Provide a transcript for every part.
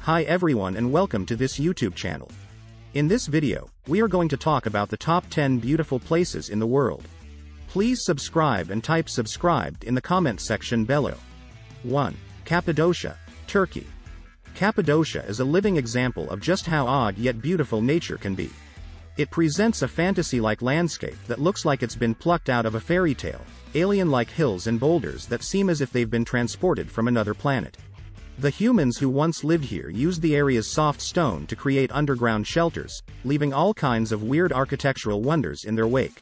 Hi everyone and welcome to this YouTube channel. In this video, we are going to talk about the top 10 beautiful places in the world. Please subscribe and type subscribed in the comment section below. 1. Cappadocia, Turkey. Cappadocia is a living example of just how odd yet beautiful nature can be. It presents a fantasy-like landscape that looks like it's been plucked out of a fairy tale, alien-like hills and boulders that seem as if they've been transported from another planet. The humans who once lived here used the area's soft stone to create underground shelters, leaving all kinds of weird architectural wonders in their wake.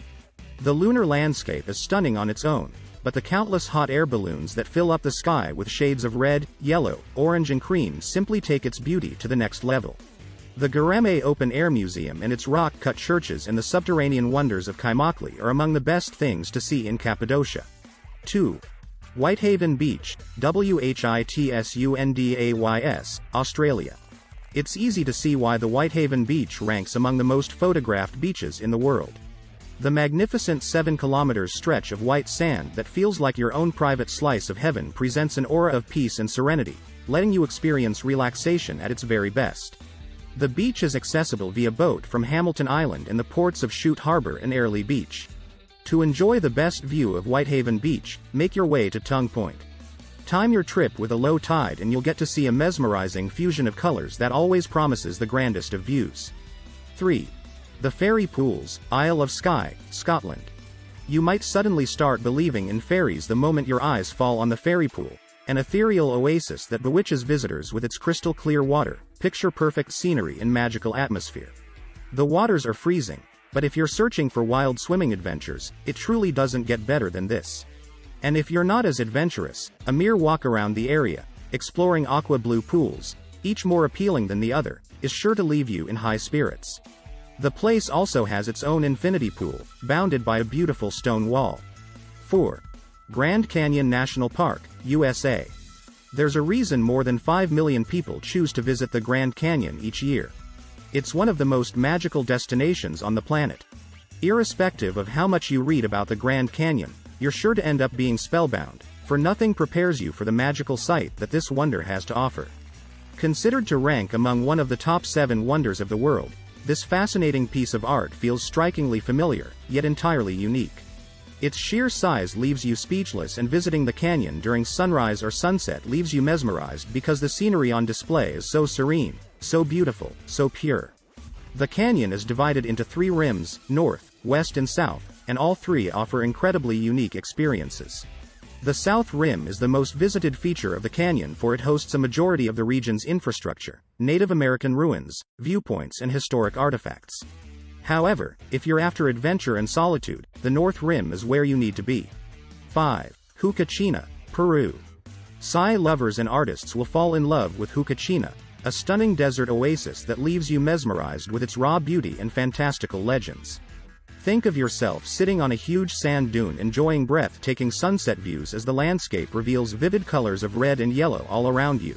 The lunar landscape is stunning on its own, but the countless hot air balloons that fill up the sky with shades of red, yellow, orange and cream simply take its beauty to the next level. The Göreme Open Air Museum and its rock-cut churches and the subterranean wonders of Kaymakli are among the best things to see in Cappadocia. 2. Whitehaven Beach, Whitsundays, Australia. It's easy to see why the Whitehaven Beach ranks among the most photographed beaches in the world. The magnificent 7 kilometers stretch of white sand that feels like your own private slice of heaven presents an aura of peace and serenity, letting you experience relaxation at its very best. The beach is accessible via boat from Hamilton Island and the ports of Chute Harbour and Airlie Beach. To enjoy the best view of Whitehaven Beach, make your way to Tongue Point. Time your trip with a low tide and you'll get to see a mesmerizing fusion of colors that always promises the grandest of views. 3. The Fairy Pools, Isle of Skye, Scotland. You might suddenly start believing in fairies the moment your eyes fall on the Fairy Pool, an ethereal oasis that bewitches visitors with its crystal clear water, picture-perfect scenery and magical atmosphere. The waters are freezing, but if you're searching for wild swimming adventures, it truly doesn't get better than this. And if you're not as adventurous, a mere walk around the area, exploring aqua blue pools, each more appealing than the other, is sure to leave you in high spirits. The place also has its own infinity pool, bounded by a beautiful stone wall. 4. Grand Canyon National Park, USA. There's a reason more than 5 million people choose to visit the Grand Canyon each year. It's one of the most magical destinations on the planet. Irrespective of how much you read about the Grand Canyon, you're sure to end up being spellbound, for nothing prepares you for the magical sight that this wonder has to offer. Considered to rank among one of the top 7 wonders of the world, this fascinating piece of art feels strikingly familiar, yet entirely unique. Its sheer size leaves you speechless, and visiting the canyon during sunrise or sunset leaves you mesmerized because the scenery on display is so serene, so beautiful, so pure. The canyon is divided into 3 rims, north, west and south, and all 3 offer incredibly unique experiences. The south rim is the most visited feature of the canyon, for it hosts a majority of the region's infrastructure, Native American ruins, viewpoints and historic artifacts. However, if you're after adventure and solitude, the north rim is where you need to be. 5. Huacachina, Peru. Sci lovers and artists will fall in love with Huacachina, a stunning desert oasis that leaves you mesmerized with its raw beauty and fantastical legends. Think of yourself sitting on a huge sand dune enjoying breathtaking sunset views as the landscape reveals vivid colors of red and yellow all around you.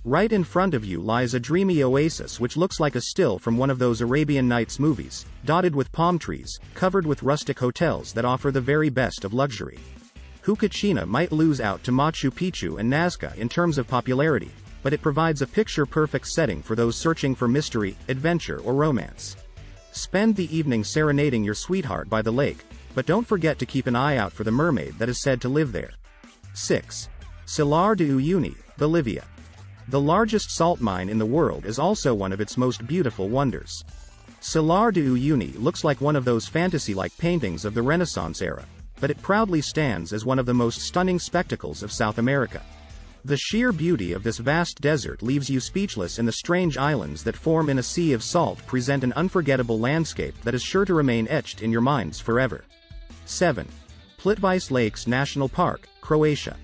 Right in front of you lies a dreamy oasis which looks like a still from one of those Arabian Nights movies, dotted with palm trees, covered with rustic hotels that offer the very best of luxury. Huacachina might lose out to Machu Picchu and Nazca in terms of popularity, but it provides a picture-perfect setting for those searching for mystery, adventure or romance. Spend the evening serenading your sweetheart by the lake, but don't forget to keep an eye out for the mermaid that is said to live there. 6. Salar de Uyuni, Bolivia. The largest salt mine in the world is also one of its most beautiful wonders. Salar de Uyuni looks like one of those fantasy-like paintings of the Renaissance era, but it proudly stands as one of the most stunning spectacles of South America. The sheer beauty of this vast desert leaves you speechless, and the strange islands that form in a sea of salt present an unforgettable landscape that is sure to remain etched in your minds forever. 7. Plitvice Lakes National Park, Croatia.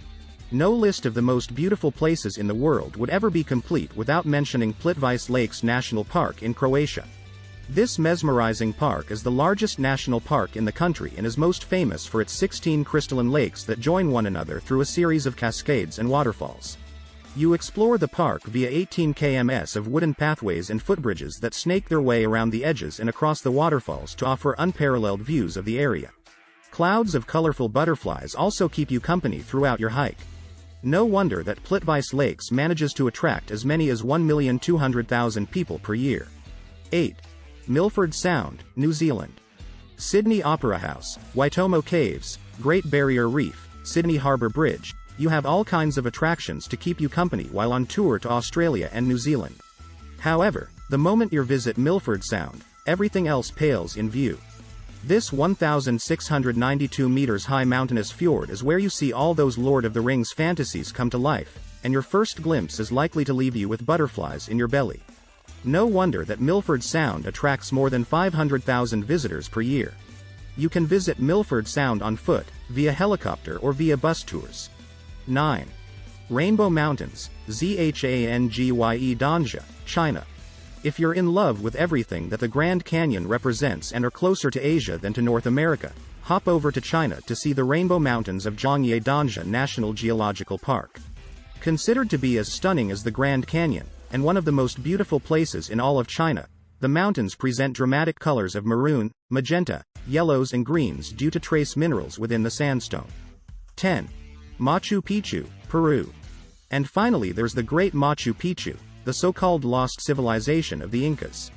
No list of the most beautiful places in the world would ever be complete without mentioning Plitvice Lakes National Park in Croatia. This mesmerizing park is the largest national park in the country and is most famous for its 16 crystalline lakes that join one another through a series of cascades and waterfalls. You explore the park via 18 km of wooden pathways and footbridges that snake their way around the edges and across the waterfalls to offer unparalleled views of the area. Clouds of colorful butterflies also keep you company throughout your hike. No wonder that Plitvice Lakes manages to attract as many as 1,200,000 people per year. 8. Milford Sound, New Zealand. Sydney Opera House, Waitomo Caves, Great Barrier Reef, Sydney Harbour Bridge. You have all kinds of attractions to keep you company while on tour to Australia and New Zealand. However, the moment you visit Milford Sound, everything else pales in view. This 1,692 meters high mountainous fjord is where you see all those Lord of the Rings fantasies come to life, and your first glimpse is likely to leave you with butterflies in your belly. No wonder that Milford Sound attracts more than 500,000 visitors per year. You can visit Milford Sound on foot, via helicopter or via bus tours. 9. Rainbow Mountains, Zhangye Danja, China. If you're in love with everything that the Grand Canyon represents and are closer to Asia than to North America, hop over to China to see the Rainbow Mountains of Zhangye Danja National Geological Park. Considered to be as stunning as the Grand Canyon, and one of the most beautiful places in all of China, the mountains present dramatic colors of maroon, magenta, yellows and greens due to trace minerals within the sandstone. 10. Machu Picchu, Peru. And finally there's the Great Machu Picchu, the so-called lost civilization of the Incas.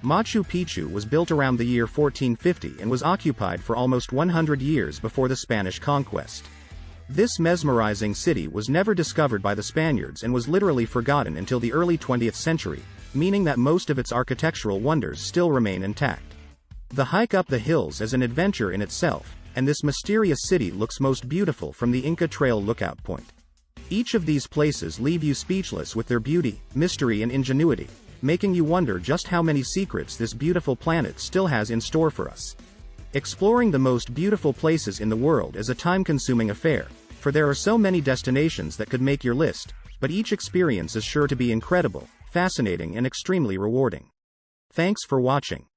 Machu Picchu was built around the year 1450 and was occupied for almost 100 years before the Spanish conquest. This mesmerizing city was never discovered by the Spaniards and was literally forgotten until the early 20th century, meaning that most of its architectural wonders still remain intact. The hike up the hills is an adventure in itself, and this mysterious city looks most beautiful from the Inca Trail lookout point. Each of these places leave you speechless with their beauty, mystery and ingenuity, making you wonder just how many secrets this beautiful planet still has in store for us. Exploring the most beautiful places in the world is a time-consuming affair, for there are so many destinations that could make your list, but each experience is sure to be incredible, fascinating and extremely rewarding. Thanks for watching.